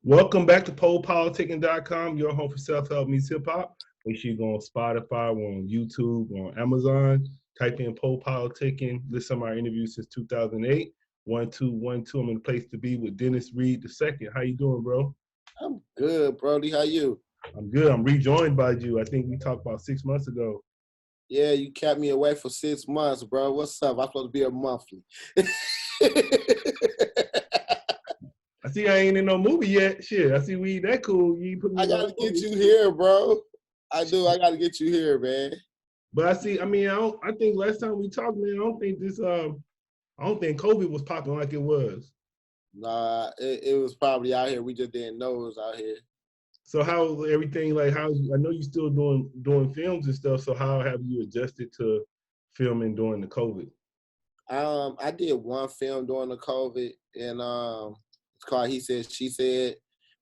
Welcome back to PoPolitickin.com, your home for self-help meets hip-hop. Make sure you go on Spotify, we're on YouTube, we're on Amazon. Type in PoPolitickin. Listen to our interviews since 2008. 1212. I'm in the place to be with Dennis Reed II. How you doing, bro? I'm good, Brody. How you? I'm good. I'm rejoined by you. I think we talked about 6 months ago. Yeah, you kept me away for 6 months, bro. What's up? I'm supposed to be a monthly. I see I ain't in no movie yet. Shit, I see we ain't that cool. You ain't put me I in no gotta get movie. you here, bro. I do. I gotta get you here, man. But I see, I think last time we talked, man, I don't think COVID was popping like it was. Nah, it was probably out here. We just didn't know it was out here. So how everything like I know you still doing films and stuff. So how have you adjusted to filming during the COVID? I did one film during the COVID, and it's called He Said, She Said.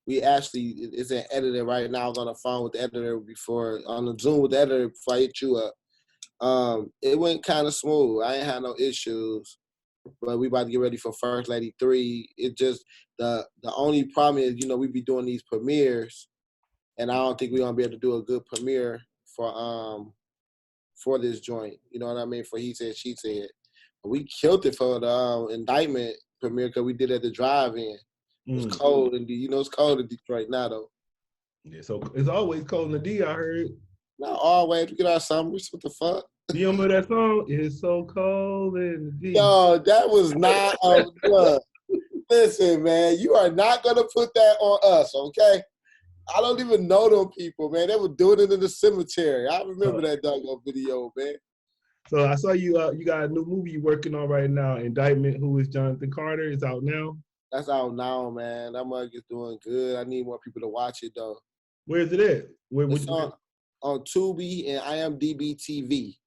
We actually, it's an editor right now. I was on the phone with the editor on the Zoom with the editor before I hit you up. It went kind of smooth. I ain't had no issues, but we about to get ready for First Lady 3. It just, the only problem is, we be doing these premieres, and I don't think we're gonna be able to do a good premiere for this joint. You know what I mean? For He Said, She Said. But we killed it for the Indictment premiere because we did it at the drive-in. It was cold, and it's cold in Detroit now though. Yeah, so it's always cold in the D. I heard. Not always. We get our summers. What the fuck? Do you remember that song? It's so cold in the D. Yo, that was not look. Listen, man, you are not gonna put that on us, okay? I don't even know them people, man. They were doing it in the cemetery. I remember that doggone video, man. So I saw you. You got a new movie you're working on right now. Indictment Who is Jonathan Carter is out now. That's out now, man. That mug is doing good. I need more people to watch it though. Where is it at? It's on Tubi and IMDb TV.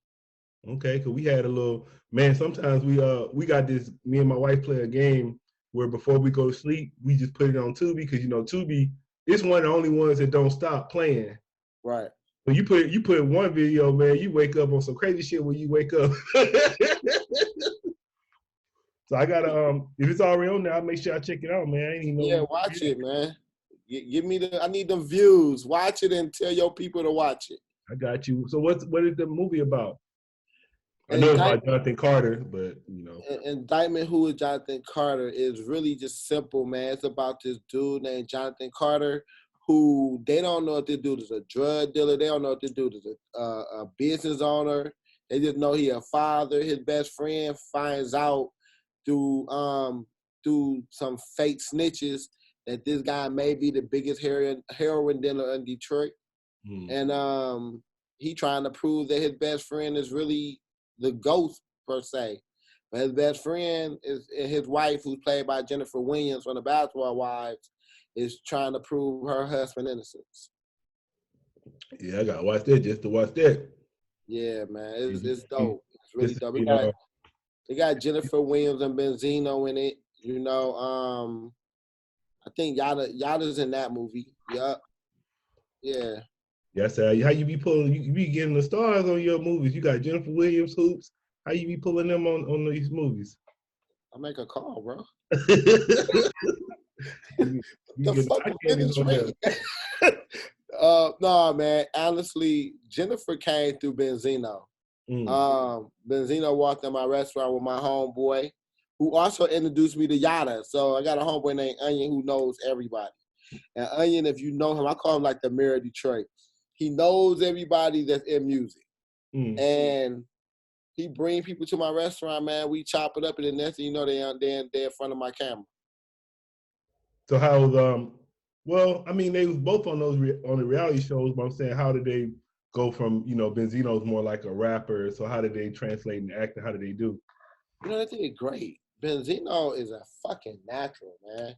Okay, because we had a little man. Sometimes we got this. Me and my wife play a game where before we go to sleep, we just put it on Tubi because Tubi is one of the only ones that don't stop playing. Right. So you put one video, man. You wake up on some crazy shit when you wake up. So I gotta if it's already on there, I'll make sure I check it out, man. I ain't even know. Yeah, watch it, man. Give me I need them views. Watch it and tell your people to watch it. I got you. So what is the movie about? I know it's about Jonathan Carter, but Indictment Who is Jonathan Carter is really just simple, man. It's about this dude named Jonathan Carter who they don't know if this dude is a drug dealer. They don't know if this dude is a business owner. They just know he a father. His best friend finds out through some fake snitches that this guy may be the biggest heroin dealer in Detroit. And he trying to prove that his best friend is really the ghost per se. But his best friend is his wife, who's played by Jennifer Williams from the Basketball Wives, is trying to prove her husband's innocence. Yeah, I gotta watch that just to watch that. Yeah, man, it's dope. It's really dope. They got Jennifer Williams and Benzino in it. I think Yada's in that movie. Yup. Yeah. Yeah, I said, how you be pulling? You be getting the stars on your movies. You got Jennifer Williams, Hoopz. How you be pulling them on these movies? I make a call, bro. The fuck no, man. Honestly, Jennifer came through Benzino. Benzino walked in my restaurant with my homeboy, who also introduced me to Yada. So I got a homeboy named Onion who knows everybody. And Onion, if you know him, I call him like the mayor of Detroit. He knows everybody that's in music. And he bring people to my restaurant, man. We chop it up, and the next thing you know, they're in front of my camera. So how well, I mean, they was both on on the reality shows, but I'm saying, how did they go from, Benzino's more like a rapper, so how did they translate into acting? How did they do? They did great. Benzino is a fucking natural, man.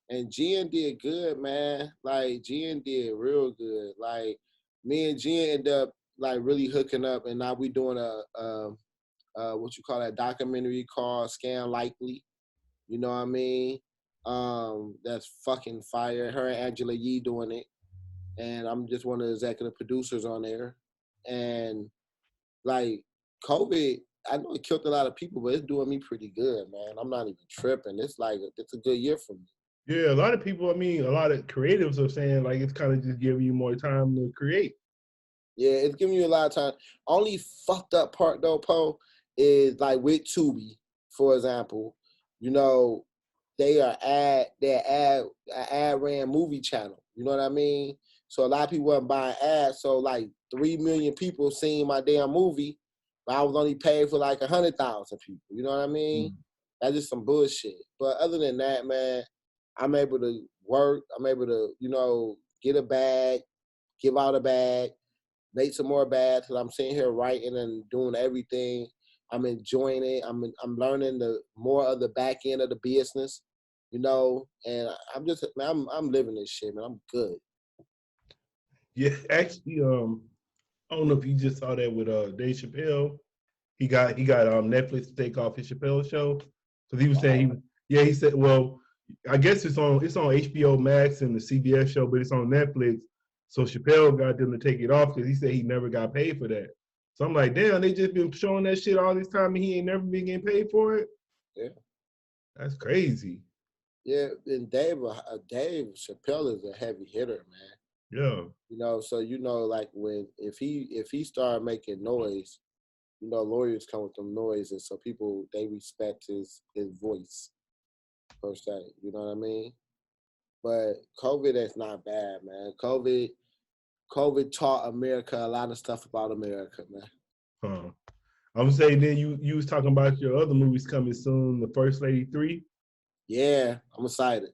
And Jen did good, man. Like, Jen did real good. Like, me and Jen ended up, like, really hooking up, and now we doing a what you call that documentary called Scam Likely. You know what I mean? That's fucking fire. Her and Angela Yee doing it. And I'm just one of the executive producers on there. And, like, COVID, I know it killed a lot of people, but it's doing me pretty good, man. I'm not even tripping. It's a good year for me. Yeah, a lot of people, I mean, a lot of creatives are saying like it's kind of just giving you more time to create. Yeah, it's giving you a lot of time. Only fucked up part though, Poe, is like with Tubi, for example. You know, they're ad ran movie channel. You know what I mean? So a lot of people weren't buying ads. So like 3 million people seen my damn movie, but I was only paid for like 100,000 people. You know what I mean? That's just some bullshit. But other than that, man, I'm able to work. I'm able to, get a bag, give out a bag, make some more bags. Because I'm sitting here writing and doing everything. I'm enjoying it. I'm learning the more of the back end of the business, and I'm living this shit, man. I'm good. Yeah, actually, I don't know if you just saw that with Dave Chappelle. He got Netflix to take off his Chappelle show because he was saying he said, well, I guess it's on HBO Max and the CBS show, but it's on Netflix. So Chappelle got them to take it off because he said he never got paid for that. So I'm like, damn, they just been showing that shit all this time and he ain't never been getting paid for it. Yeah, That's crazy. yeah. And Dave Chappelle is a heavy hitter, man. Yeah. So like if he started making noise, lawyers come with them noises, so people they respect his voice per se. You know what I mean? But COVID, that's not bad, man. COVID taught America a lot of stuff about America, man. Huh. I'm saying then you was talking about your other movies coming soon, The First Lady 3. Yeah, I'm excited.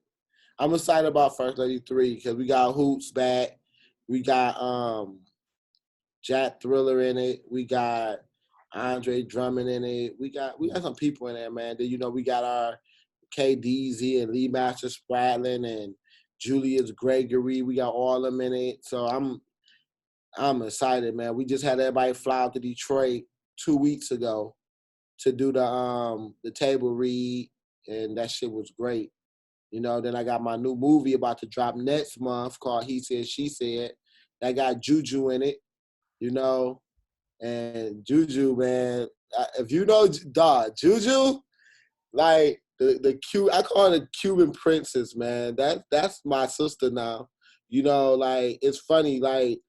I'm excited about First Lady 3 because we got Hoopz back. We got Jack Thriller in it. We got Andre Drummond in it. We got some people in there, man. Then we got our KDZ and Lee Master Spradlin and Julius Gregory. We got all of them in it. So I'm excited, man. We just had everybody fly out to Detroit 2 weeks ago to do the table read, and that shit was great. Then I got my new movie about to drop next month called He Said, She Said. That got JuJu in it, and JuJu, man, if you know, JuJu, like the I call her the Cuban princess, man. That's my sister now. Like it's funny, like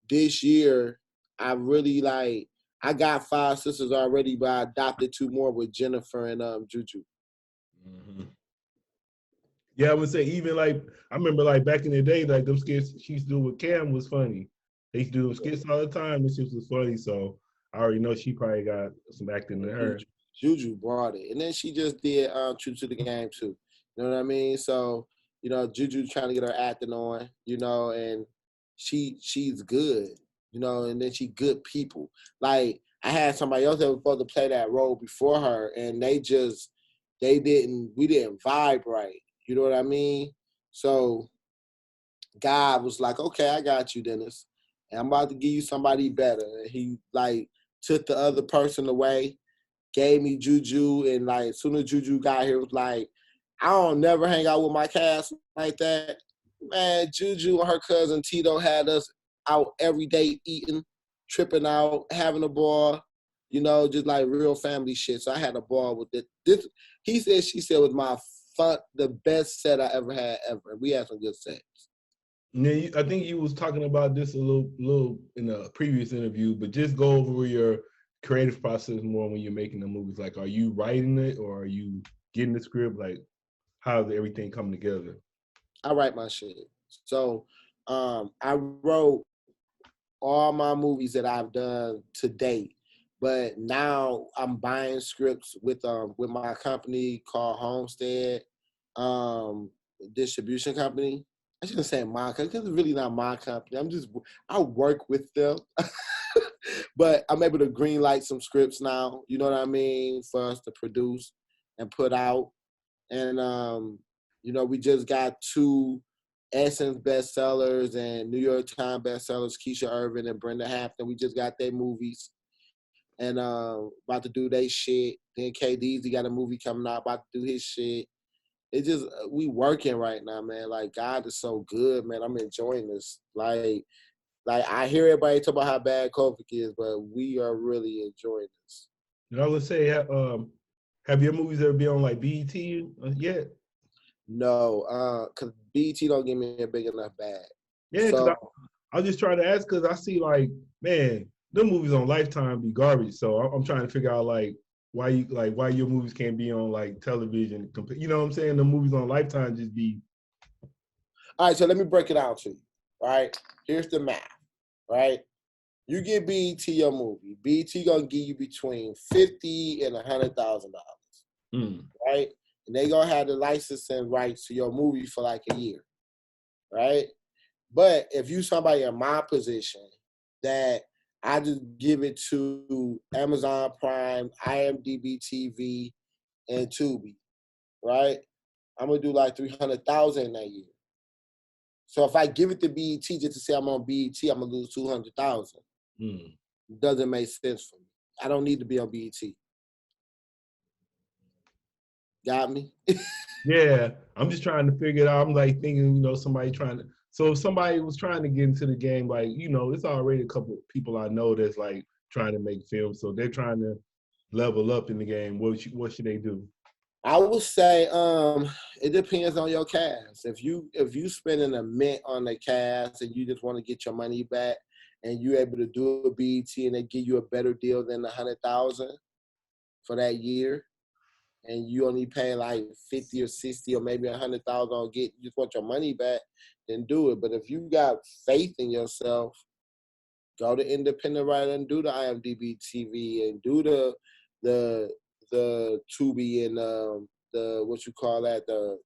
this year, I got 5 sisters already, but I adopted 2 more with Jennifer and JuJu. Mm-hmm. Yeah, I would say even like I remember like back in the day, like them skits she used to do with Cam was funny. They used to do them skits all the time. This shit was funny, so I already know she probably got some acting in her. JuJu brought it, and then she just did True to the Game too. You know what I mean? So JuJu trying to get her acting on, and she's good, and then she good people. Like I had somebody else that was supposed to play that role before her, and we didn't vibe right. You know what I mean? So God was like, okay, I got you, Dennis. And I'm about to give you somebody better. And he like took the other person away, gave me JuJu, and like as soon as JuJu got here, was like, I don't never hang out with my cast like that. Man, JuJu and her cousin Tito had us out every day eating, tripping out, having a ball, just like real family shit. So I had a ball with it. This He Said, She Said was the best set I ever had ever. We had some good sets. Yeah, I think you was talking about this a little in a previous interview, but just go over your creative process more when you're making the movies. Like, are you writing it or are you getting the script? Like, how does everything come together? I write my shit. So I wrote all my movies that I've done to date, but now I'm buying scripts with my company called Homestead Distribution Company. I shouldn't say my company because it's really not my company. I work with them, but I'm able to green light some scripts now. You know what I mean, for us to produce and put out. And we just got 2 Essence bestsellers and New York Times bestsellers, Keisha Irvin and Brenda Hampton. We just got their movies and about to do their shit. Then KDZ got a movie coming out, about to do his shit. It just we working right now, man. Like God is so good, man. I'm enjoying this. Like I hear everybody talk about how bad COVID is, but we are really enjoying this. And I would say, have your movies ever been on like BET yet? No, because BT don't give me a big enough bag. Yeah, because So I was just trying to ask because I see like, man, them movies on Lifetime be garbage. So I'm trying to figure out like why your movies can't be on like television. You know what I'm saying? The movies on Lifetime just be. all right, so let me break it out to you. Right, here's the math. Right, you get BET your movie. BET gonna give you between $50,000 and $100,000. Right, and they gonna have the licensing rights to your movie for like a year. Right, but if you somebody in my position that I just give it to Amazon Prime, IMDb TV, and Tubi, right? I'm gonna do like 300,000 that year. So if I give it to BET just to say I'm on BET, I'm gonna lose 200,000. Doesn't make sense for me. I don't need to be on BET. Got me? Yeah, I'm just trying to figure it out. I'm like thinking, somebody trying to. So if somebody was trying to get into the game, like, it's already a couple of people I know that's like trying to make films. So they're trying to level up in the game. What should they do? I would say it depends on your cast. If you spending a mint on the cast and you just want to get your money back and you're able to do a BET and they give you a better deal than 100,000 for that year, and you only pay like 50 or 60 or maybe 100,000 on you just want your money back, then do it. But if you got faith in yourself, go to independent writer and do the IMDb TV and do the Tubi and the the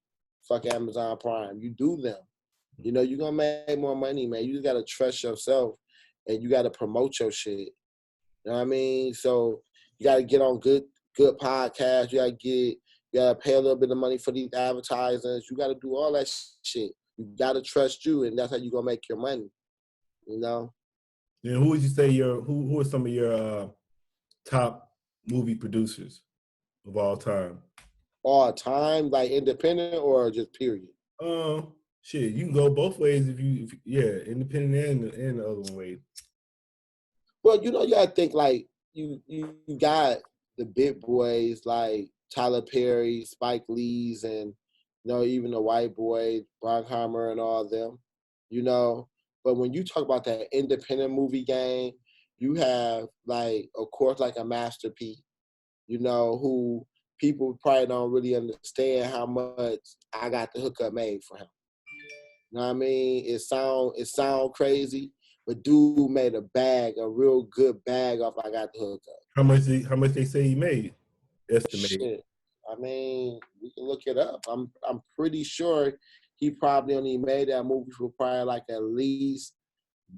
fuck Amazon Prime. You do them. You're gonna make more money, man. You just gotta trust yourself and you gotta promote your shit. You know what I mean? So you gotta get on good podcasts. You gotta pay a little bit of money for these advertisers. You gotta do all that shit. You gotta trust you, and that's how you gonna make your money. And who would you say who are some of your top movie producers of all time? All time, like independent or just period? Shit, you can go both ways if independent and the other way. Well, you gotta think like you got the big boys like Tyler Perry, Spike Lee's, and even the white boys, Bronkheimer and all of them. But when you talk about that independent movie game, you have like, of course, like a Master P, who people probably don't really understand how much I got the hookup made for him. You know what I mean? It sound crazy, but dude made a real good bag off I got the hookup. How much they say he made? Estimated. Shit. I mean, we can look it up. I'm pretty sure he probably only made that movie for probably like at least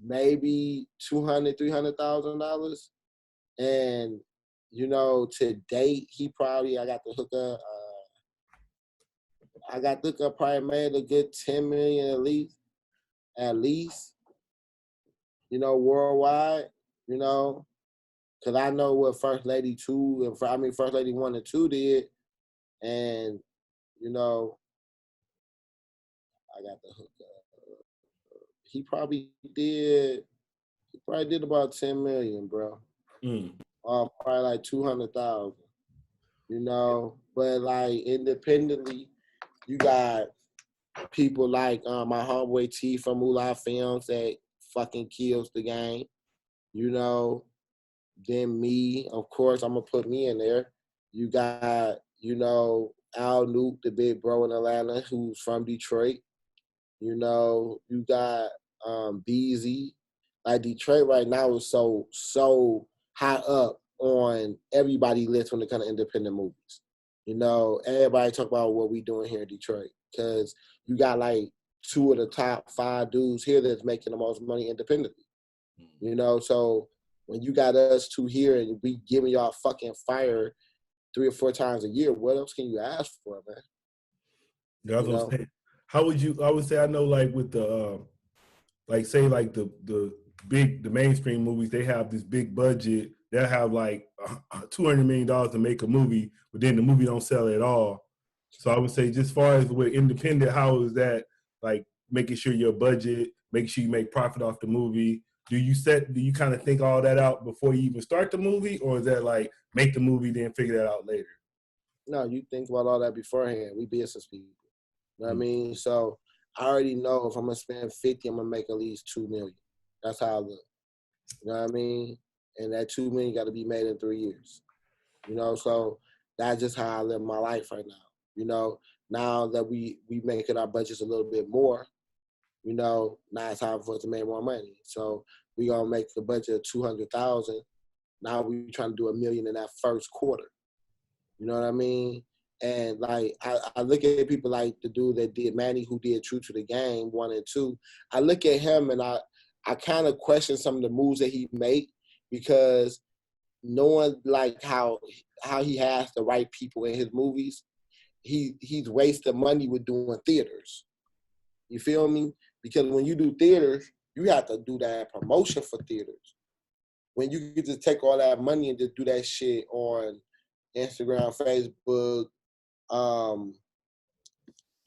maybe $200,000-$300,000. And to date, I got the hookup. I got the hookup probably made a good 10 million at least. Worldwide. Because I know what First Lady 2 and First Lady 1 and 2 did, and I got the hookup. He probably did about 10 million, bro. Probably like 200,000. But like independently, you got people like my homeboy T from Moolah Films that fucking kills the game. Then me, of course, I'm gonna put me in there. You got, Al Nuke, the big bro in Atlanta, who's from Detroit. You got BZ. Like Detroit right now is so high up on everybody's list when it comes to independent movies. Everybody talk about what we doing here in Detroit because you got like 2 of the top 5 dudes here that's making the most money independently. So when you got us 2 here and we giving y'all fucking fire 3 or 4 times a year, what else can you ask for, man? Yeah, I was gonna say, I would say, I know like with the like say like the mainstream movies, they have this big budget. They'll have like $200 million to make a movie, but then the movie don't sell at all. So I would say, just far as with independent, how is that like making sure your budget, making sure you make profit off the movie? Do you kind of think all that out before you even start the movie, or is that like make the movie then figure that out later? No, you think about all that beforehand. We business people. You know what I mean? So I already know if I'm gonna spend 50, I'm gonna make at least 2 million. That's how I look. You know what I mean? And that 2 million got to be made in 3 years. You know, so that's just how I live my life right now. You know, now that we making our budgets a little bit more, you know, now it's time for us to make more money. So we gonna make the budget of 200,000. Now we trying to do $1 million in that first quarter. You know what I mean? And like I look at people like the dude that did Manny, who did True to the Game 1 and 2. I look at him and I kind of question some of the moves that he make, because knowing like how he has the right people in his movies, he's wasting money with doing theaters. You feel me? Because when you do theaters, you have to do that promotion for theaters. When you could just take all that money and just do that shit on Instagram, Facebook,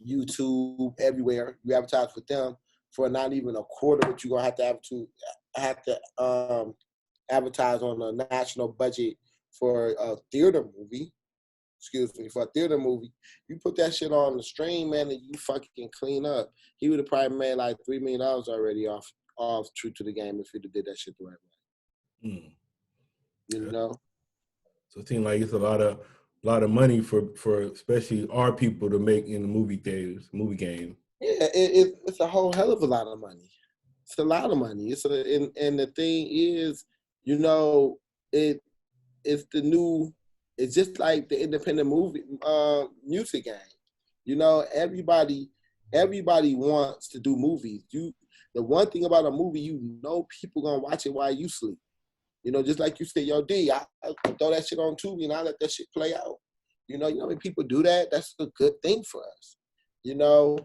YouTube, everywhere, you advertise with them for not even a quarter, but you're gonna have to advertise on a national budget for a theater movie. For a theater movie, you put that shit on the stream, man, and you fucking clean up. He would have probably made like $3 million already off True to the Game if he'd have did that shit the right way. You know? So it seems like it's a lot of money for especially our people to make in the movie theaters, movie game. Yeah, it's a whole hell of a lot of money. It's a lot of money. And the thing is, you know, it's the new. It's just like the independent movie music game. You know, everybody wants to do movies. The one thing about a movie, you know, people gonna watch it while you sleep. You know, just like you said, yo, D, I throw that shit on Tubi and I let that shit play out. You know when people do that, that's a good thing for us. You know,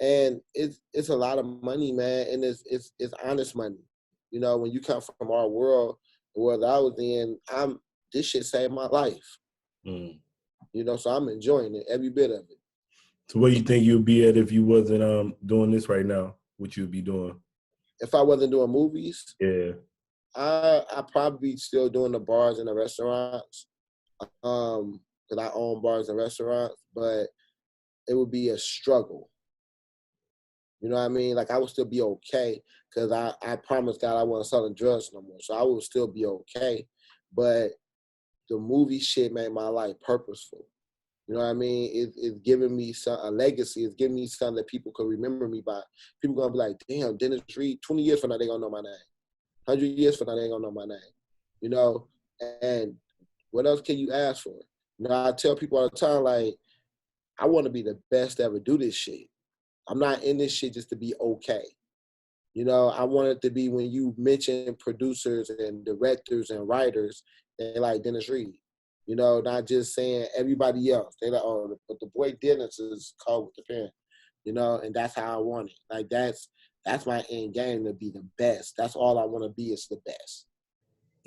and it's a lot of money, man, and it's honest money. You know, when you come from our world, the world I was in, this shit saved my life. You know, so I'm enjoying it, every bit of it. So where you think you'd be at if you wasn't doing this right now? What you'd be doing? If I wasn't doing movies? Yeah. I probably still doing the bars and the restaurants. Because I own bars and restaurants, but it would be a struggle. You know what I mean? Like I would still be okay, because I promised God I wasn't selling drugs no more. So I would still be okay. But the movie shit made my life purposeful. You know what I mean? It's giving me a legacy. It's giving me something that people can remember me by. People gonna be like, damn, Dennis Reed, 20 years from now, they gonna know my name. 100 years from now, they ain't gonna know my name. You know? And what else can you ask for? You know, I tell people all the time, like, I want to be the best to ever do this shit. I'm not in this shit just to be okay. You know, I want it to be when you mention producers and directors and writers, they're like Dennis Reed. You know, not just saying everybody else. They're like, oh, but the boy Dennis is called with the pen. You know, and that's how I want it. Like that's my end game, to be the best. That's all I want to be, is the best.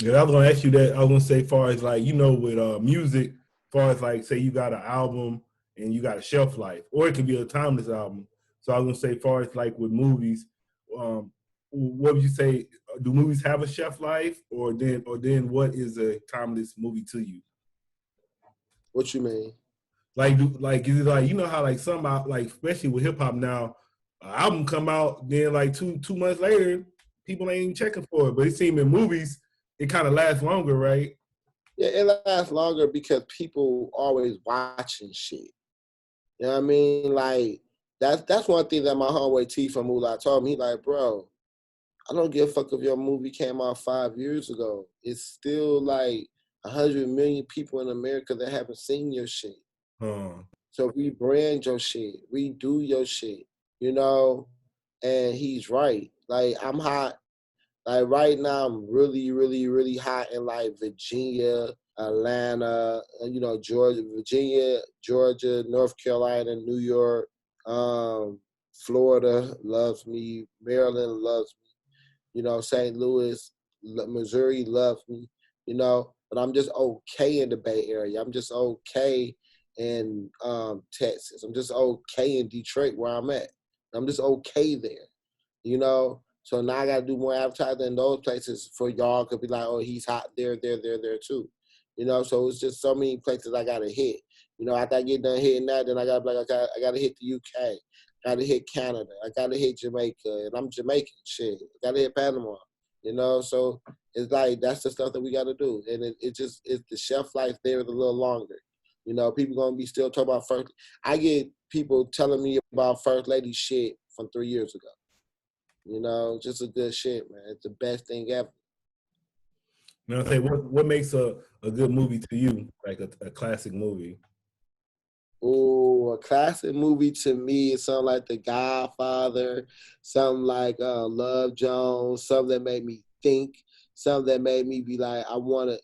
Yeah, I was gonna ask you that. I was gonna say, as far as like, you know, with music, as far as like, say you got an album and you got a shelf life, or it could be a timeless album. So I was gonna say, as far as like with movies, what would you say? Do movies have a shelf life, or then what is a timeless movie to you? What you mean? Like, is it like, you know how like some like, especially with hip hop now, album come out, then like two months later, people ain't even checking for it. But it seems in movies, it kind of lasts longer, right? Yeah, it lasts longer because people always watching shit. You know what I mean? Like that's one thing that my homeboy T from Moolah told me. He like, bro, I don't give a fuck if your movie came out 5 years ago. It's still like 100 million people in America that haven't seen your shit. So rebrand your shit, redo your shit, you know? And he's right. Like I'm hot. Like right now I'm really, really, really hot in like Virginia, Atlanta, you know, Virginia, Georgia, North Carolina, New York, Florida loves me, Maryland loves me, you know, St. Louis, Missouri loves me, you know, but I'm just okay in the Bay Area. I'm just okay in Texas. I'm just okay in Detroit where I'm at. I'm just okay there, you know. So now I got to do more advertising in those places for y'all could be like, oh, he's hot there too. You know, so it's just so many places I got to hit. You know, after I get done hitting that, then I gotta be like, I gotta hit the UK, gotta hit Canada, I gotta hit Jamaica, and I'm Jamaican, shit. I gotta hit Panama. You know, so it's like that's the stuff that we gotta do, and it's the shelf life there is a little longer. You know, people gonna be still talking about first. I get people telling me about first lady shit from 3 years ago. You know, just a good shit, man. It's the best thing ever. Now, say what makes a good movie to you, like a classic movie? Oh, a classic movie to me is something like The Godfather, something like Love Jones, something that made me think, something that made me be like,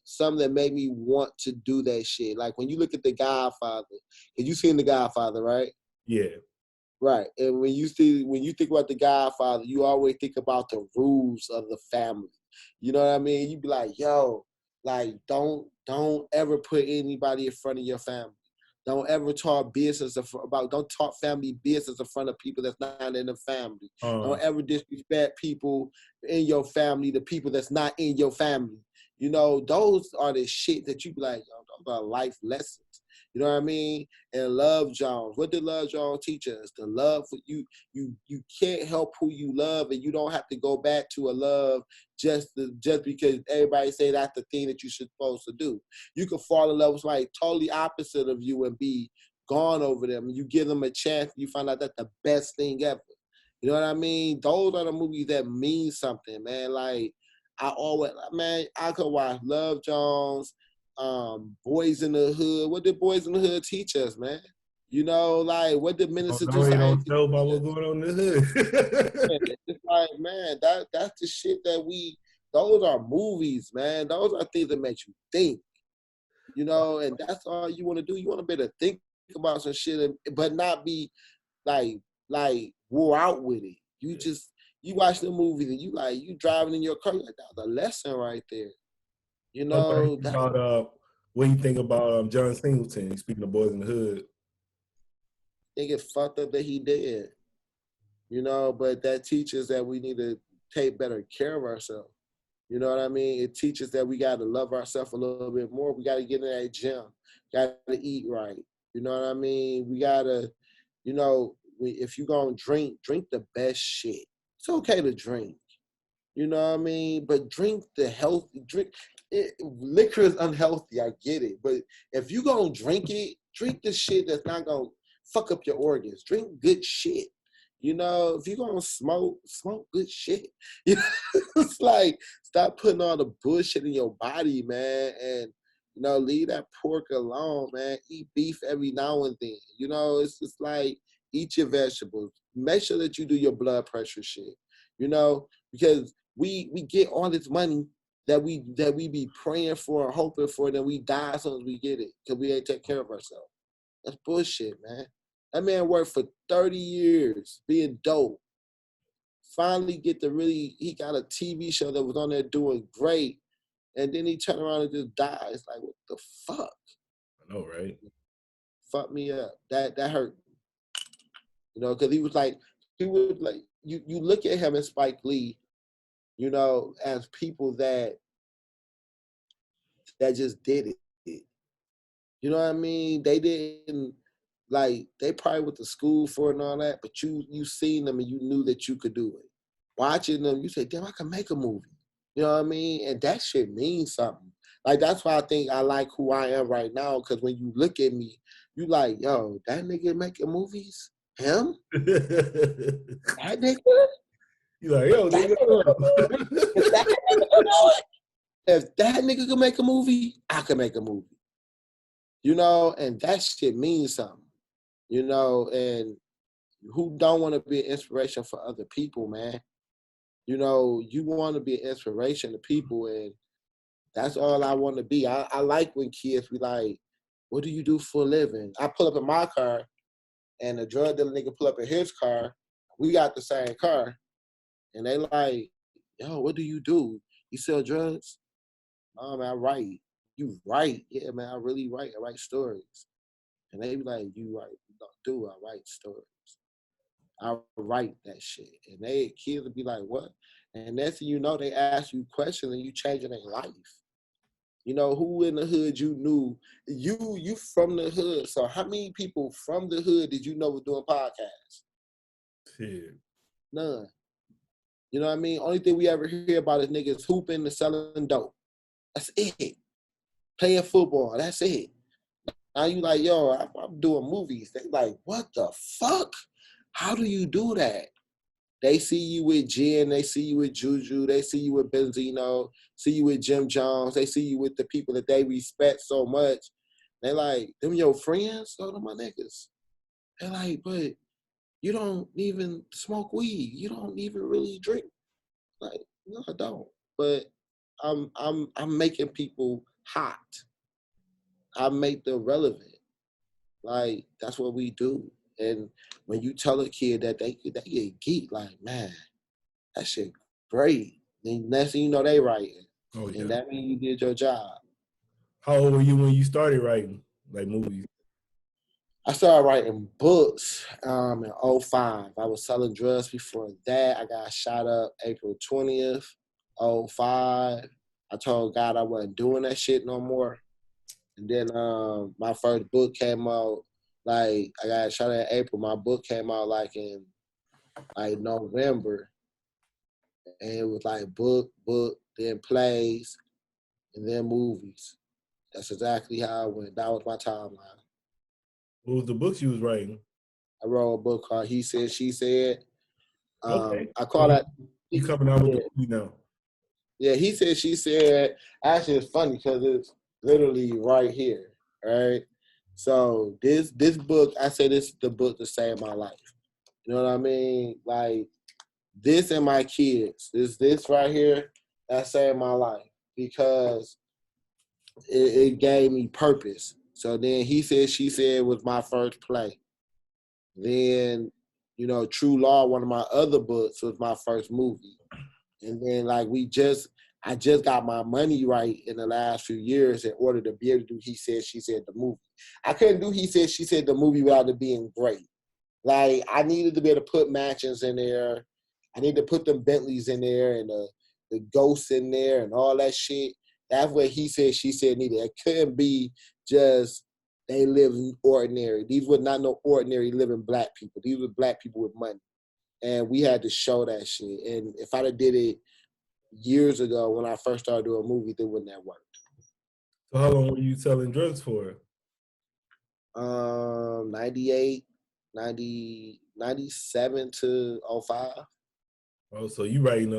something that made me want to do that shit. Like when you look at The Godfather, because you seen The Godfather, right? Yeah. Right. And when you think about The Godfather, you always think about the rules of the family. You know what I mean? You be like, yo, like don't ever put anybody in front of your family. Don't ever talk business don't talk family business in front of people that's not in the family. Don't ever disrespect people in your family, the people that's not in your family. You know, those are the shit that you be like, yo, those are life lessons. You know what I mean? And Love Jones. What did Love Jones teach us? The love for you. You can't help who you love, and you don't have to go back to a love just because everybody say that's the thing that you're supposed to do. You can fall in love with somebody totally opposite of you and be gone over them. And you give them a chance, you find out that's the best thing ever. You know what I mean? Those are the movies that mean something, man. Like I could watch Love Jones, Boys in the Hood. What did Boys in the Hood teach us, man? You know, like what did Minister No, they don't Society tell about what's going on in the hood. It's like, man, that's the shit that those are movies, man. Those are things that make you think, you know, and that's all you want to do. You want to be able to think about some shit, but not be like wore out with it. You watch the movies and you driving in your car, like that's a lesson right there. You know, What do you think about John Singleton? Speaking of Boys in the Hood, think it's fucked up that he did. You know, but that teaches that we need to take better care of ourselves. You know what I mean? It teaches that we got to love ourselves a little bit more. We got to get in that gym. Got to eat right. You know what I mean? We got to, you know, if you're going to drink the best shit. It's okay to drink. You know what I mean? But drink the healthy drink. Liquor is unhealthy. I get it. But if you're going to drink it, drink the shit that's not going to fuck up your organs. Drink good shit. You know, if you're gonna smoke good shit. You know, it's like stop putting all the bullshit in your body, man, and you know, leave that pork alone, man. Eat beef every now and then. You know, it's just like eat your vegetables. Make sure that you do your blood pressure shit. You know, because we get all this money that we be praying for and hoping for, and then we die as soon as we get it because we ain't take care of ourselves. That's bullshit, man. That man worked for 30 years being dope. Finally he got a TV show that was on there doing great. And then he turned around and just died. It's like, what the fuck? I know, right? Fuck me up. That hurt. You know, because he was like, you look at him and Spike Lee, you know, as people that just did it. You know what I mean? They didn't they probably went to school for it and all that, but you seen them and you knew that you could do it. Watching them, you say, damn, I can make a movie. You know what I mean? And that shit means something. Like that's why I think I like who I am right now, because when you look at me, you like, yo, that nigga making movies? Him? That nigga? You like, yo, nigga. If that nigga could make a movie, I could make a movie. You know, and that shit means something. You know, and who don't want to be an inspiration for other people, man? You know, you want to be an inspiration to people, and that's all I want to be. I like when kids be like, what do you do for a living? I pull up in my car, and the drug dealer nigga pull up in his car. We got the same car. And they like, yo, what do you do? You sell drugs? Oh, man, I write. You write? Yeah, man, I really write. I write stories. And they be like, you write? No, do I write stories? I write that shit. And kids would be like, what? And next thing you know, they ask you questions and you changing their life. You know, who in the hood you knew? You from the hood. So how many people from the hood did you know were doing podcasts? Shit. None. You know what I mean? Only thing we ever hear about is niggas hooping and selling dope. That's it. Playing football. That's it. Now you like, yo, I'm doing movies. They like, what the fuck? How do you do that? They see you with Jen, they see you with JuJu, they see you with Benzino, see you with Jim Jones, they see you with the people that they respect so much. They like, them your friends? So them my niggas. They're like, but you don't even smoke weed. You don't even really drink. Like, no, I don't. But I'm making people hot. I make them relevant. Like, that's what we do. And when you tell a kid that they get geek, like, man, that shit great. Then next thing you know, they writing. Oh, yeah. And that means you did your job. How old were you when you started writing, like, movies? I started writing books in 05. I was selling drugs before that. I got shot up April 20th, 05. I told God I wasn't doing that shit no more. And then my first book came out, like, I got shot in April. My book came out like in like November. And it was like book, then plays, and then movies. That's exactly how it went. That was my timeline. What was the books you was writing? I wrote a book called He Said, She Said. Okay. I call that. You coming out with the movie now? Yeah, He Said, She Said. Actually, it's funny because it's literally right here, right? So this book, I say this is the book to save my life. You know what I mean? Like, this and my kids. This right here, that saved my life because it gave me purpose. So then He Said, She Said was my first play. Then, you know, True Law, one of my other books, was my first movie. And then like I just got my money right in the last few years in order to be able to do He Said, She Said, the movie. I couldn't do He Said, She Said, the movie without it being great. Like, I needed to be able to put mansions in there. I need to put them Bentleys in there and the ghosts in there and all that shit. That's what He Said, She Said needed. It couldn't be just they live ordinary. These were not no ordinary living black people. These were black people with money. And we had to show that shit. And if I'd have did it years ago when I first started doing movies, it wouldn't have worked. So how long were you selling drugs for? 98, 90, 97 to 05. Oh, so you writing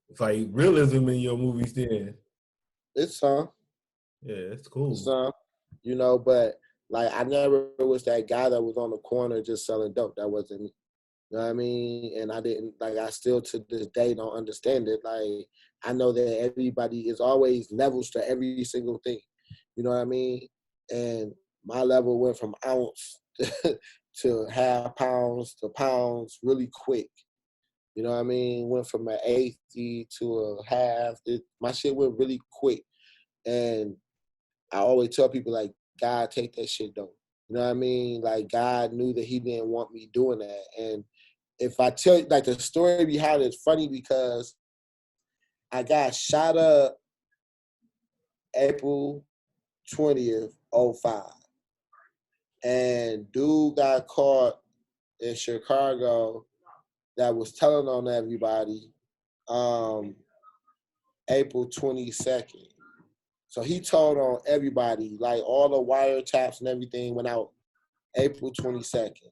it's like realism in your movies then? It's some. Yeah, it's cool. It's some. You know, but like I never was that guy that was on the corner just selling dope. That wasn't me. You know what I mean? And I didn't, like, I still to this day don't understand it. Like, I know that everybody is always levels to every single thing. You know what I mean? And my level went from ounce to half pounds to pounds really quick. You know what I mean? Went from an eighth to a half. My shit went really quick. And I always tell people, like, God, take that shit though. You know what I mean? Like, God knew that He didn't want me doing that. And if I tell you, like, the story behind it is funny because I got shot up April 20th, 05. And dude got caught in Chicago that was telling on everybody April 22nd. So he told on everybody, like all the wiretaps and everything went out April 22nd.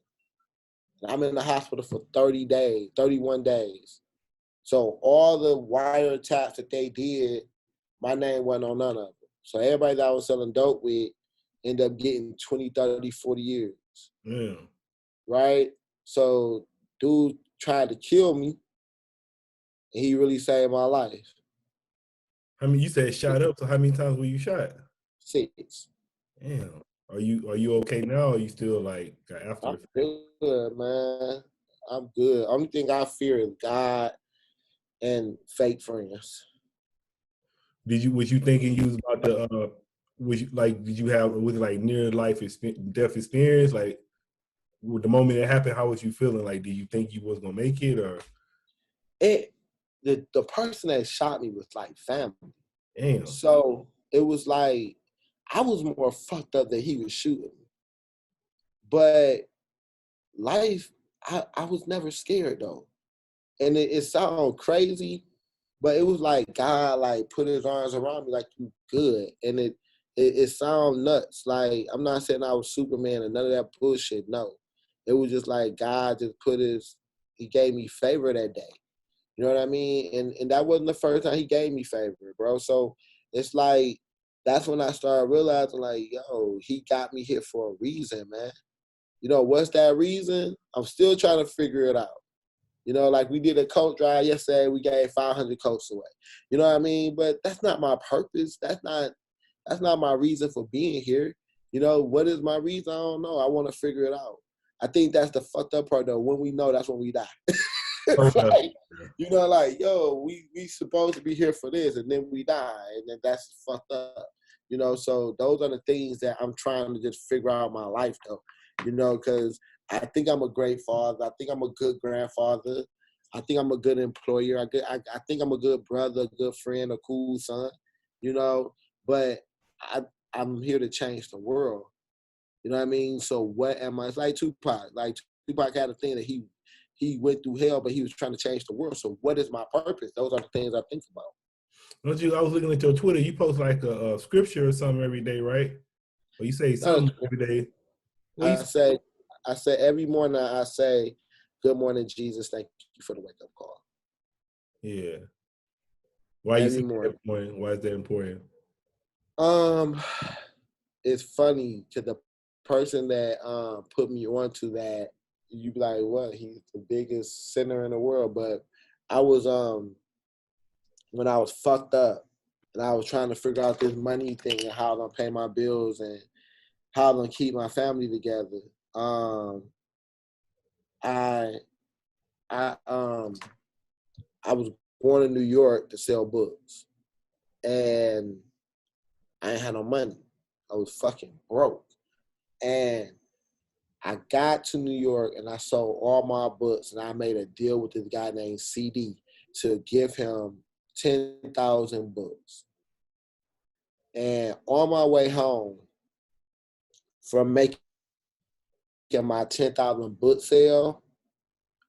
And I'm in the hospital for 31 days. So all the wiretaps that they did, my name wasn't on none of them. So everybody that I was selling dope with ended up getting 20, 30, 40 years. Yeah. Right? So dude tried to kill me, and he really saved my life. I mean, you said shot up, so how many times were you shot? 6. Damn. Are you okay now, or are you still like after? I'm good, man. I'm good. Only thing I fear is God and fake friends. Was you thinking you was about to did you have was it like near life death experience? Like with the moment it happened, how was you feeling? Like, did you think you was gonna make it, or The person that shot me was like family. damn? So it was like I was more fucked up than he was shooting me. But life, I was never scared though. And it sounds crazy, but it was like God like put his arms around me like you good. And it sounds nuts. Like I'm not saying I was Superman and none of that bullshit. No. It was just like God just he gave me favor that day. You know what I mean? And that wasn't the first time he gave me favor, bro. So it's like that's when I started realizing like, yo, he got me here for a reason, man. You know, what's that reason? I'm still trying to figure it out. You know, like we did a coat drive yesterday, we gave 500 coats away. You know what I mean? But that's not my purpose. That's not my reason for being here. You know, what is my reason? I don't know. I want to figure it out. I think that's the fucked up part though. When we know, that's when we die. Like, you know, like, yo, we supposed to be here for this, and then we die, and then that's fucked up. You know, so those are the things that I'm trying to just figure out in my life though. You know, because I think I'm a great father. I think I'm a good grandfather. I think I'm a good employer. I think I'm a good brother, a good friend, a cool son, you know. But I'm here to change the world. You know what I mean? So what am I? It's like Tupac. Like Tupac had a thing that he went through hell, but he was trying to change the world. So what is my purpose? Those are the things I think about. Don't you? I was looking at your Twitter. You post like a scripture or something every day, right? Or you say something every day. I say every morning I say, "Good morning, Jesus. Thank you for the wake up call." Yeah. Why every you say morning. Every morning? Why is that important? It's funny to the person that put me onto that. You be like, "What? He's the biggest sinner in the world." But I was when I was fucked up and I was trying to figure out this money thing and how I'm gonna pay my bills and how I'm gonna keep my family together. I was going to New York to sell books, and I ain't had no money. I was fucking broke, and I got to New York and I sold all my books, and I made a deal with this guy named CD to give him 10,000 books. And on my way home from making my 10,000 book sale,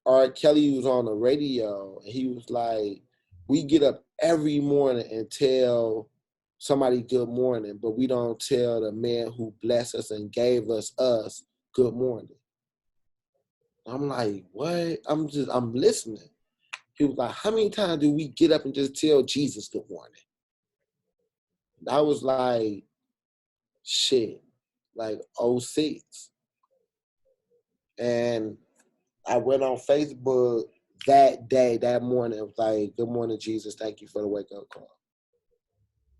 R. Kelly was on the radio, and he was like, we get up every morning and tell somebody good morning, but we don't tell the man who blessed us and gave us good morning. I'm like, what? I'm listening. He was like, how many times do we get up and just tell Jesus good morning? And I was like, shit, like 06. And I went on Facebook that day, that morning. It was like, good morning, Jesus. Thank you for the wake up call.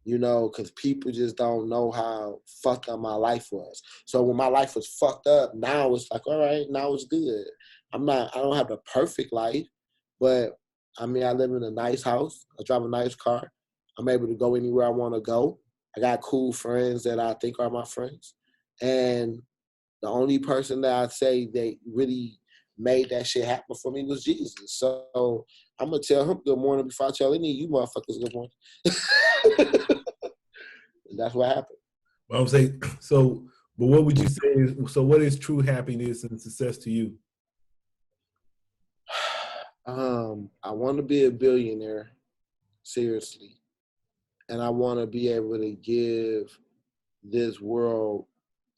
You know, because people just don't know how fucked up my life was. So when my life was fucked up, now it's like, all right, now it's good. I don't have a perfect life, but I mean, I live in a nice house. I drive a nice car. I'm able to go anywhere I want to go. I got cool friends that I think are my friends. And the only person that I'd say they really made that shit happen for me was Jesus. So I'm going to tell him good morning before I tell any of you motherfuckers good morning. That's what happened. Well, I'm saying, so, but what would you say is, so what is true happiness and success to you? I want to be a billionaire, seriously. And I want to be able to give this world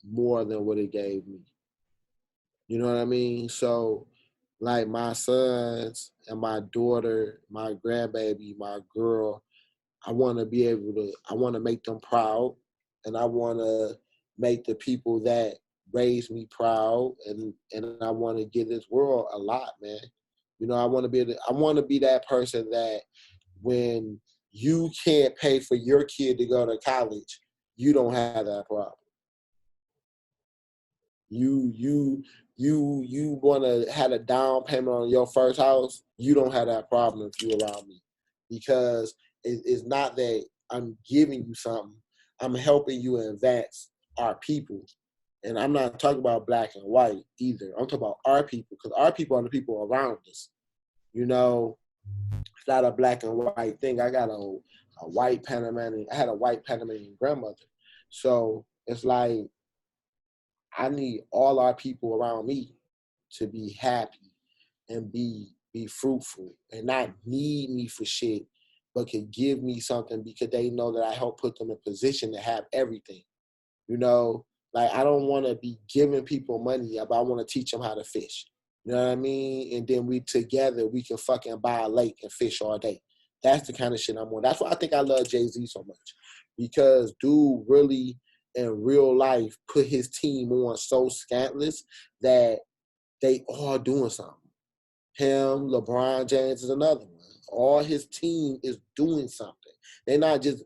more than what it gave me. You know what I mean? So, like my sons and my daughter, my grandbaby, my girl, I want to make them proud, and I want to make the people that raised me proud, and I want to give this world a lot, man. You know, I want to be that person that when you can't pay for your kid to go to college, you don't have that problem. You want to have a down payment on your first house, you don't have that problem if you're around me. Because it's not that I'm giving you something, I'm helping you advance our people. And I'm not talking about black and white either. I'm talking about our people, because our people are the people around us. You know, not a black and white thing. I got a white Panamanian. I had a white Panamanian grandmother. So it's like I need all our people around me to be happy and be fruitful and not need me for shit, but could give me something because they know that I help put them in position to have everything. You know, like I don't want to be giving people money, but I want to teach them how to fish. You know what I mean? And then we together, we can fucking buy a lake and fish all day. That's the kind of shit I'm on. That's why I think I love Jay-Z so much. Because dude really, in real life, put his team on so scantless that they all doing something. Him, LeBron James is another one. All his team is doing something. They're not just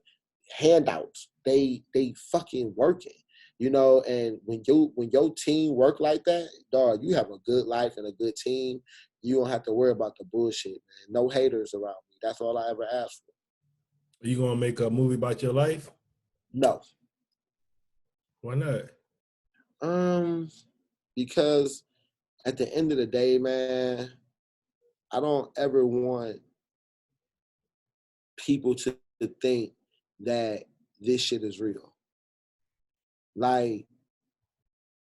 handouts. They fucking working. You know, and when your team work like that, dog, you have a good life and a good team. You don't have to worry about the bullshit, man. No haters around me. That's all I ever asked for. Are you gonna make a movie about your life? No. Why not? Because at the end of the day, man, I don't ever want people to think that this shit is real. Like,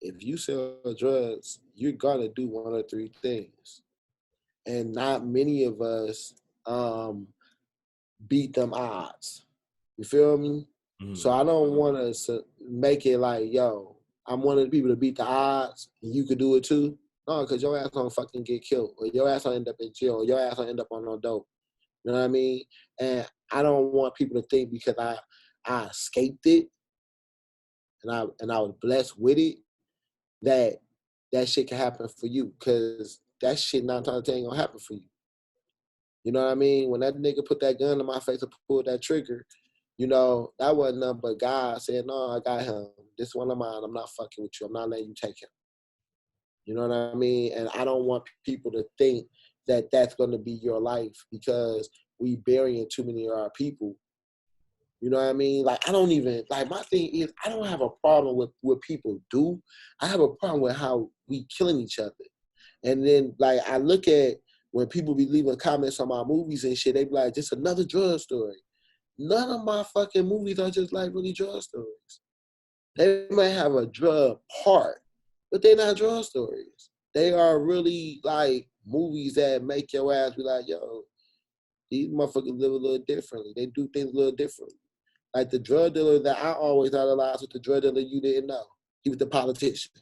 if you sell drugs, you're gonna do one of three things. And not many of us beat them odds. You feel me? So I don't want to make it like, yo, I'm one of the people to beat the odds, and you could do it too. No, because your ass gonna fucking get killed, or your ass gonna end up in jail, or your ass gonna end up on no dope. You know what I mean? And I don't want people to think because I escaped it and I was blessed with it that shit can happen for you, because that shit 9 times out of 10 ain't gonna happen for you. You know what I mean? When that nigga put that gun in my face and pulled that trigger, you know, that wasn't nothing but God saying, no, I got him. This one of mine. I'm not fucking with you. I'm not letting you take him. You know what I mean? And I don't want people to think that that's going to be your life because we burying too many of our people. You know what I mean? Like, I don't even, like, my thing is, I don't have a problem with what people do. I have a problem with how we killing each other. And then, like, I look at when people be leaving comments on my movies and shit, they be like, just another drug story. None of my fucking movies are just like really drug stories. They might have a drug part, but they're not drug stories. They are really like movies that make your ass be like, yo, these motherfuckers live a little differently. They do things a little differently. Like the drug dealer that I always idolized with the drug dealer you didn't know. He was the politician.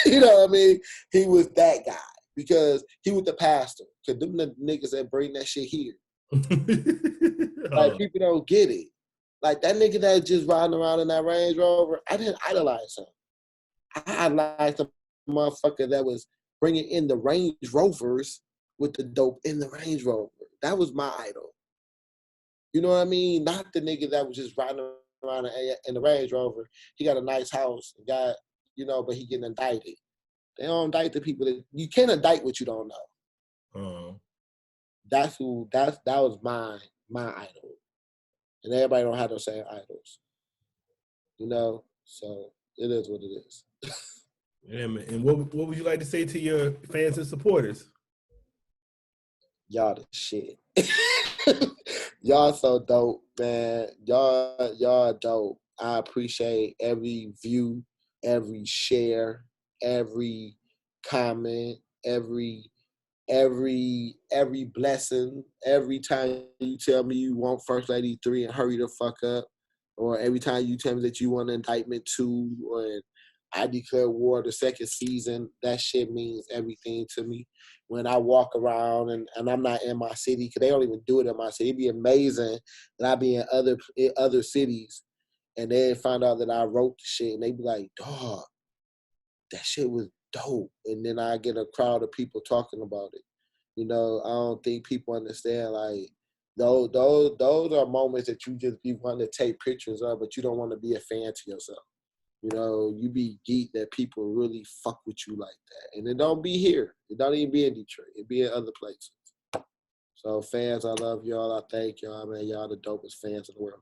You know what I mean? He was that guy because he was the pastor. Because them the niggas that bring that shit here. Like, people don't get it. Like, that nigga that just riding around in that Range Rover, I didn't idolize him. I idolized the motherfucker that was bringing in the Range Rovers with the dope in the Range Rover. That was my idol. You know what I mean? Not the nigga that was just riding around in the Range Rover. He got a nice house, got, you know, but he getting indicted. They don't indict the people that, you can't indict what you don't know. That was my idol. And everybody don't have those same idols. You know? So it is what it is. Yeah, man. And what would you like to say to your fans and supporters? Y'all the shit. Y'all so dope, man. Y'all dope. I appreciate every view, every share, every comment, every blessing. Every time you tell me you want First Lady 3 and hurry the fuck up, or every time you tell me that you want Indictment 2, or I declare war the second season, that shit means everything to me. When I walk around and I'm not in my city, because they don't even do it in my city. It'd be amazing that I be in other cities and they find out that I wrote the shit and they be like, dog, that shit was dope. And then I get a crowd of people talking about it. You know, I don't think people understand, like, those are moments that you just be wanting to take pictures of, but you don't want to be a fan to yourself. You know, you be geek that people really fuck with you like that. And it don't be here. It don't even be in Detroit. It be in other places. So fans, I love y'all. I thank y'all, man. Y'all the dopest fans in the world.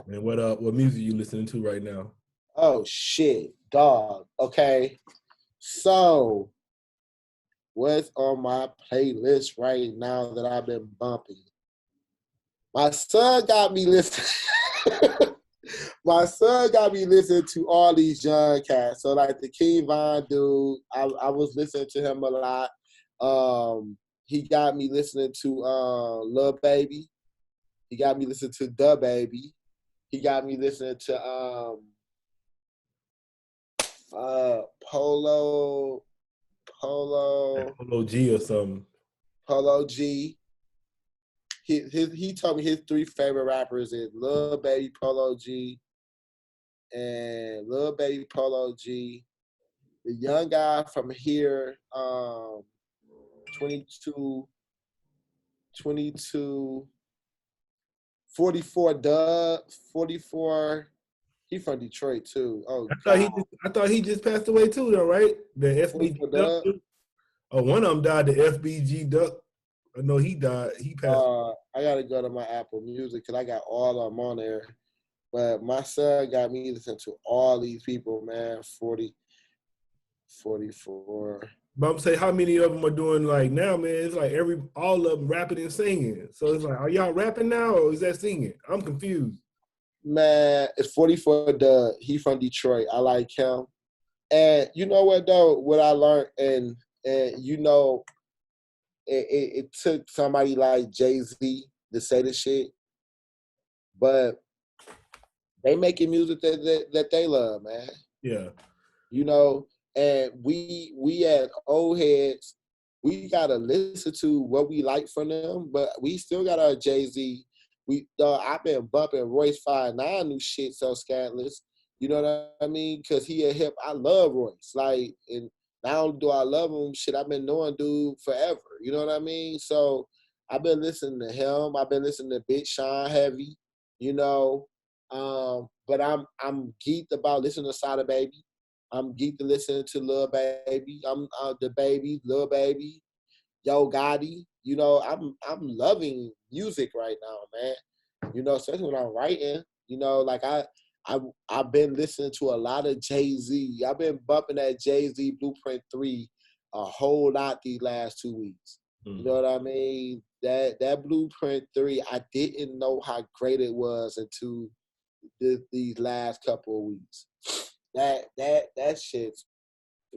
And what music you listening to right now? Oh, shit. Dog. Okay. So, what's on my playlist right now that I've been bumping? My son got me listening. My son got me listening to all these young cats. So like the King Von dude, I was listening to him a lot. He got me listening to Lil Baby. He got me listening to Da Baby. He got me listening to Polo Polo G or something. Polo G. He told me his 3 favorite rappers is Lil Baby, Polo G, and Lil Baby, Polo G. The young guy from here, 22, 44 Dub, 44. He from Detroit too. Oh God. I thought he just passed away too, though, right? The FBG Duck. Oh, one of them died. The FBG Duck. I know he died. He passed. I gotta go to my Apple Music because I got all of them on there. But my son got me listening to all these people, man. 40, 44. But I'm saying, how many of them are doing like now, man? It's like all of them rapping and singing. So it's like, are y'all rapping now or is that singing? I'm confused. Man, it's 44 Doug. He from Detroit. I like him. And you know what though? What I learned, and you know, it took somebody like Jay-Z to say the shit, but they making music that they love, man. Yeah. You know, and we as old heads, we gotta listen to what we like from them, but we still got our Jay-Z. I've been bumping Royce 5'9" new shit so scandalous. You know what I mean? Because he a hip. I love Royce. Like, and not only do I love him, shit, I've been knowing dude forever. You know what I mean? So I've been listening to him. I've been listening to Big Sean heavy. You know, but I'm geeked about listening to Sada Baby. I'm geeked to listen to Lil Baby. I'm the Baby, Lil Baby, Yo Gotti. You know, I'm loving music right now, man. You know, especially when I'm writing. You know, like I've been listening to a lot of Jay-Z. I've been bumping that Jay-Z Blueprint 3 a whole lot these last 2 weeks. You know what I mean? That Blueprint 3, I didn't know how great it was until these last couple of weeks. That shit's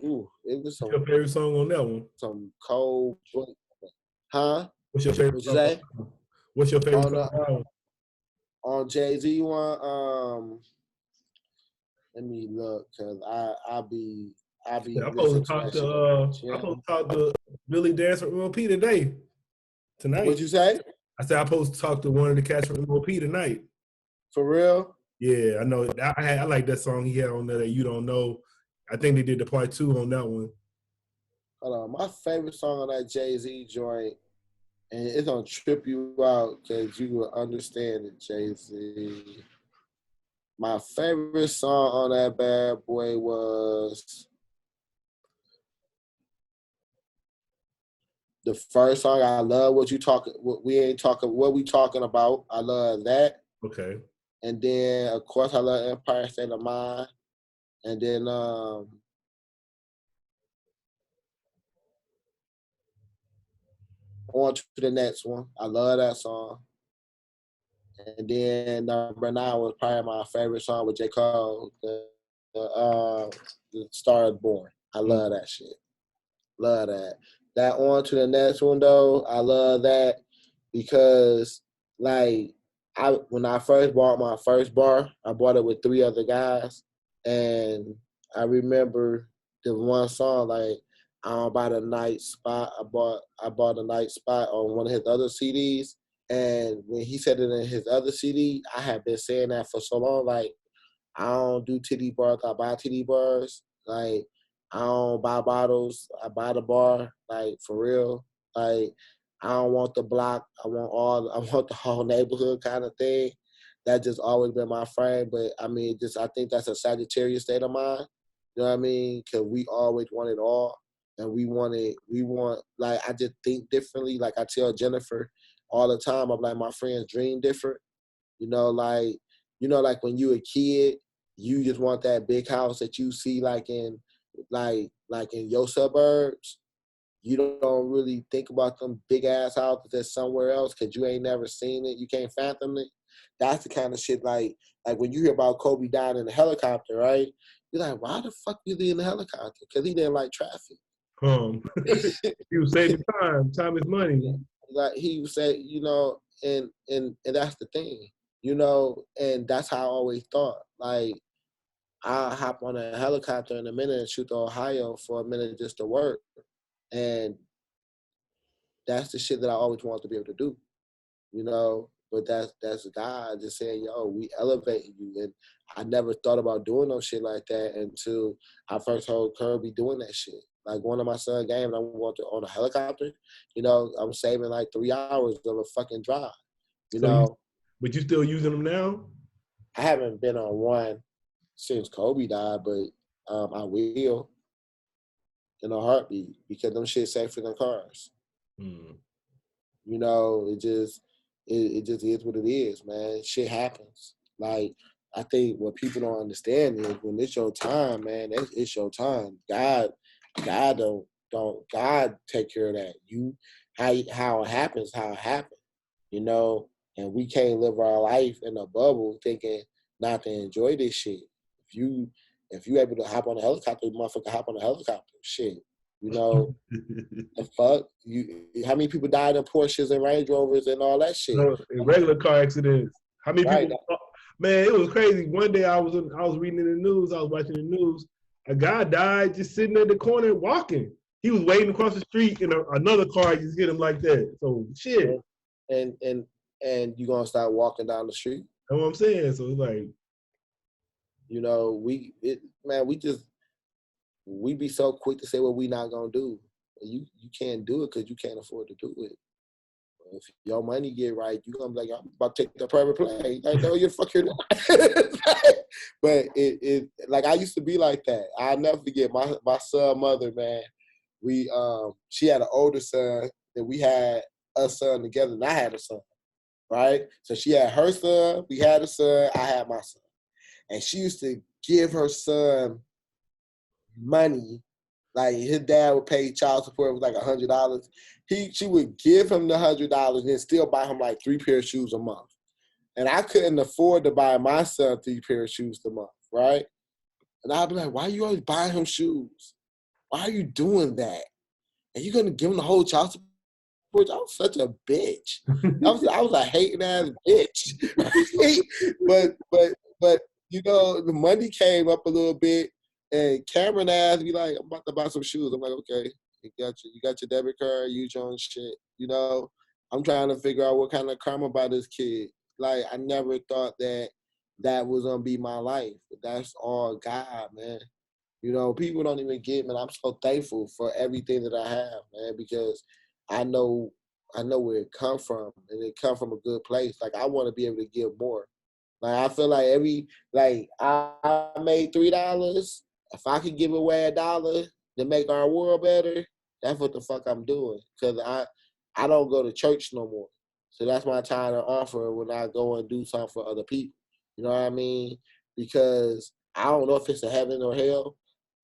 ooh, it was What's your favorite song on that one? some cold, huh? What's your favorite What'd you song? say? What's your favorite song on that one? On Jay-Z one, let me look, cause I'll be I'm listening supposed to that shit. I'm supposed to talk to Billy Dance from MOP tonight. What'd you say? I said I'm supposed to talk to one of the cats from MOP tonight. For real? Yeah, I know. I like that song he had on there that You Don't Know. I think they did the part 2 on that one. Hold on, my favorite song on that Jay-Z joint, and it's gonna trip you out because you will understand it, Jay-Z. My favorite song on that bad boy was the first song. I love what we talking about. I love that. Okay. And then of course I love Empire State of Mind. And then on to the next one. I love that song. And then number 9 was probably my favorite song with J. Cole, the Star is Born. I love that shit. Love that. That on to the next one though, I love that because like when I first bought my first bar, I bought it with 3 other guys, and I remember the one song like I don't buy the night spot. I bought a night spot on one of his other CDs, and when he said it in his other CD, I had been saying that for so long. Like I don't do titty bars. I buy titty bars. Like I don't buy bottles. I buy the bar. Like for real. Like I don't want the block. I want the whole neighborhood kind of thing. That just always been my frame. But I mean, I think that's a Sagittarius state of mind. You know what I mean? Because we always want it all, and we want like I just think differently. Like I tell Jennifer all the time, I'm like my friends dream different. You know, like when you a kid, you just want that big house that you see like in your suburbs. you don't really think about them big ass houses that's somewhere else because you ain't never seen it. You can't fathom it. That's the kind of shit like when you hear about Kobe dying in a helicopter, right? You're like, why the fuck was he in the helicopter? Because he didn't like traffic. He was saving time. Time is money. Like he would say, you know, and that's the thing, you know, and that's how I always thought. Like, I'll hop on a helicopter in a minute and shoot to Ohio for a minute just to work. And that's the shit that I always wanted to be able to do, you know. But that's God just saying, yo, we elevating you. And I never thought about doing no shit like that until I first heard Kirby doing that shit. Like one of my son's games, I went on a helicopter, you know, I'm saving like 3 hours of a fucking drive, you know. But you still using them now? I haven't been on one since Kobe died, but I will in a heartbeat because them shit safer than cars. You know, it just is what it is, man. Shit happens. Like, I think what people don't understand is when it's your time, man, it's your time. God take care of that. How it happens, you know, and we can't live our life in a bubble thinking not to enjoy this shit. If you able to hop on a helicopter, you motherfucker hop on a helicopter. Shit. You know, the fuck? How many people died in Porsches and Range Rovers and all that shit? No, in regular car accidents. How many people? Man, it was crazy. One day I was reading in the news. I was watching the news. A guy died just sitting at the corner walking. He was waiting across the street, and another car just hit him like that. So shit. And you gonna start walking down the street? That's what I'm saying. So it's like, you know, we be so quick to say what we not gonna do. You can't do it because you can't afford to do it. If your money get right, you gonna be like, I'm about to take the private plane. Like, no, you're fucking not. But it like I used to be like that. I'll never forget my son mother, man. She had an older son, and we had a son together, and I had a son, right? So she had her son, we had a son, I had my son. And she used to give her son money. Like his dad would pay child support, it was like $100. She would give him the $100 and then still buy him like 3 pair of shoes a month. And I couldn't afford to buy my son 3 pair of shoes a month, right? And I'd be like, why are you always buying him shoes? Why are you doing that? And you're gonna give him the whole child support? I was such a bitch. I was a hating ass bitch. but you know, the money came up a little bit. And Cameron asked me like, I'm about to buy some shoes. I'm like, okay, you got your debit card, use your own shit. You know, I'm trying to figure out what kind of karma about this kid. Like, I never thought that was gonna be my life. But that's all God, man. You know, people don't even get, man. I'm so thankful for everything that I have, man, because I know where it come from, and it come from a good place. Like, I want to be able to give more. Like, I feel like I made $3. If I could give away $1 to make our world better, that's what the fuck I'm doing. Because I don't go to church no more. So that's my time to offer when I go and do something for other people. You know what I mean? Because I don't know if it's a heaven or hell,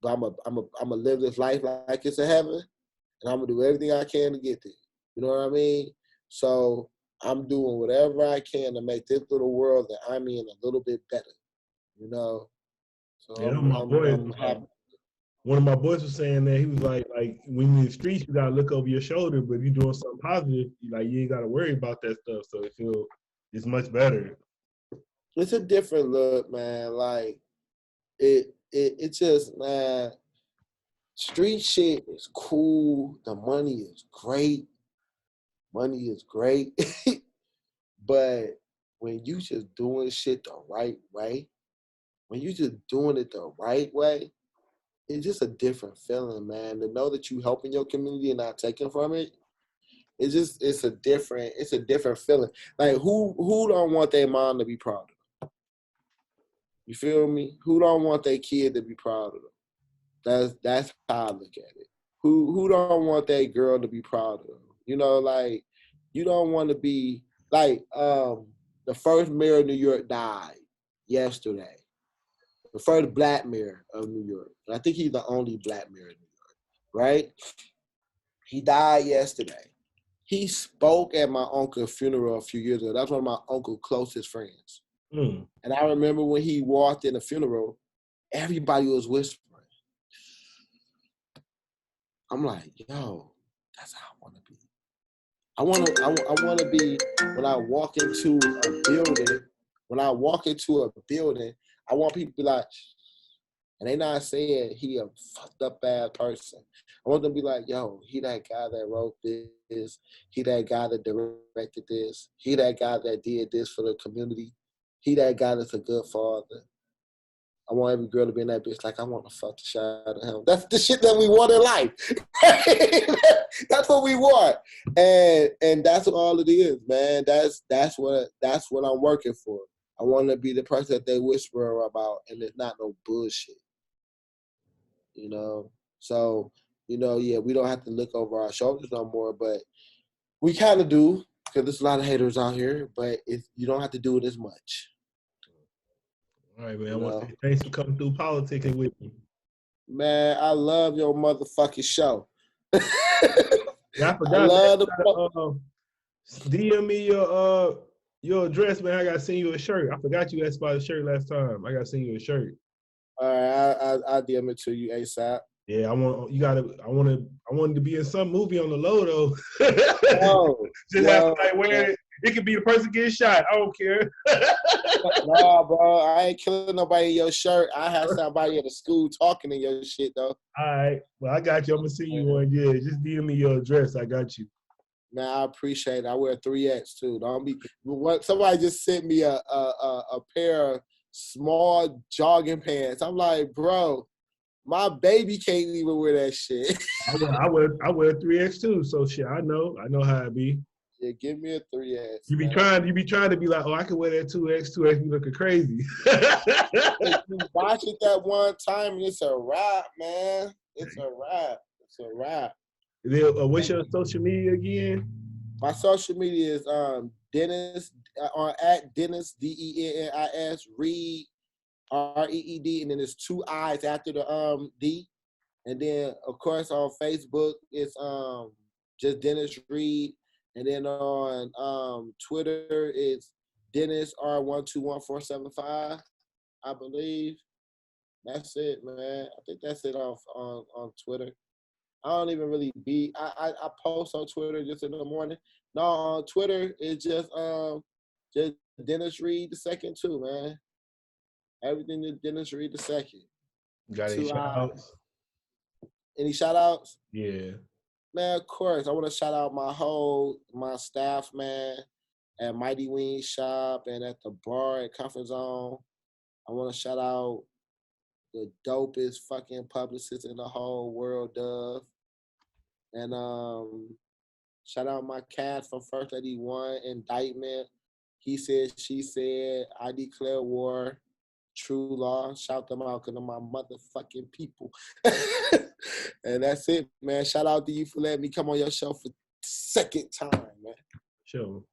but I'm a live this life like it's a heaven, and I'm gonna do everything I can to get there. You know what I mean? So I'm doing whatever I can to make this little world that I'm in a little bit better. You know? So yeah, I'm happy. One of my boys was saying that he was like when you're in the streets, you gotta look over your shoulder, but if you're doing something positive, you ain't gotta worry about that stuff. So it's much better. It's a different look, man. Like it just, man, street shit is cool. The money is great. But when you just doing shit the right way, when you just doing it the right way, it's just a different feeling, man. To know that you helping your community and not taking from it, it's a different feeling. Like who don't want their mom to be proud of them? You feel me? Who don't want their kid to be proud of them? That's how I look at it. Who don't want their girl to be proud of them? You know, like you don't want to be like the first mayor of New York died yesterday. The first black mayor of New York. I think he's the only black mayor in New York, right? He died yesterday. He spoke at my uncle's funeral a few years ago. That's one of my uncle's closest friends. Mm. And I remember when he walked in the funeral, everybody was whispering. I'm like, yo, that's how I want to be. I want to be, when I walk into a building, I want people to be like, and they not saying he a fucked up bad person. I want them to be like, yo, he that guy that wrote this. He that guy that directed this. He that guy that did this for the community. He that guy that's a good father. I want every girl to be in that bitch like, I want to fuck the shit out of him. That's the shit that we want in life. That's what we want. And that's what all it is, man. That's what I'm working for. I want to be the person that they whisper about, and it's not no bullshit. You know? So, you know, yeah, we don't have to look over our shoulders no more, but we kind of do, because there's a lot of haters out here, but you don't have to do it as much. All right, man. I want to say thanks for coming through politicking with me. Man, I love your motherfucking show. Yeah, I forgot. DM me your address, man. I gotta send you a shirt. I forgot you asked about a shirt last time. I gotta send you a shirt. All right, I'll DM it to you ASAP. Yeah, I wanted to be in some movie on the low though. Just have to like wear it. It could be the person getting shot. I don't care. Nah, bro, I ain't killing nobody in your shirt. I had somebody at the school talking in your shit though. All right, well I got you. I'm gonna send you one. Yeah, just DM me your address. I got you. Man, I appreciate it. I wear 3X too. Don't be. Somebody just sent me a pair of small jogging pants. I'm like, bro, my baby can't even wear that shit. I wear 3X too. So shit, I know how it be. Yeah, give me a 3X. You be trying to be like, oh, I can wear that 2X. 2X be looking crazy. You watch it that one time, and it's a wrap, man. It's a wrap. What's your social media again? My social media is Dennis at Dennis DENNIS Reed REED, and then there's 2 I's after the D, and then of course on Facebook it's just Dennis Reed, and then on Twitter it's Dennis R121475, I believe. That's it, man. I think that's it on Twitter. I don't even really I post on Twitter just in the morning. No, on Twitter it's just Dennis Reed II too, man. Everything is Dennis Reed II. Got any shout outs? Any shout outs? Yeah. Man, of course. I want to shout out my staff, man, at Mighty Wing Shop and at the bar at Comfort Zone. I want to shout out the dopest fucking publicist in the whole world, Dove. And shout out my cast from First Lady 1, Indictment. He said, she said, I declare war, true law. Shout them out because they're my motherfucking people. And that's it, man. Shout out to you for letting me come on your show for the second time, man. Sure.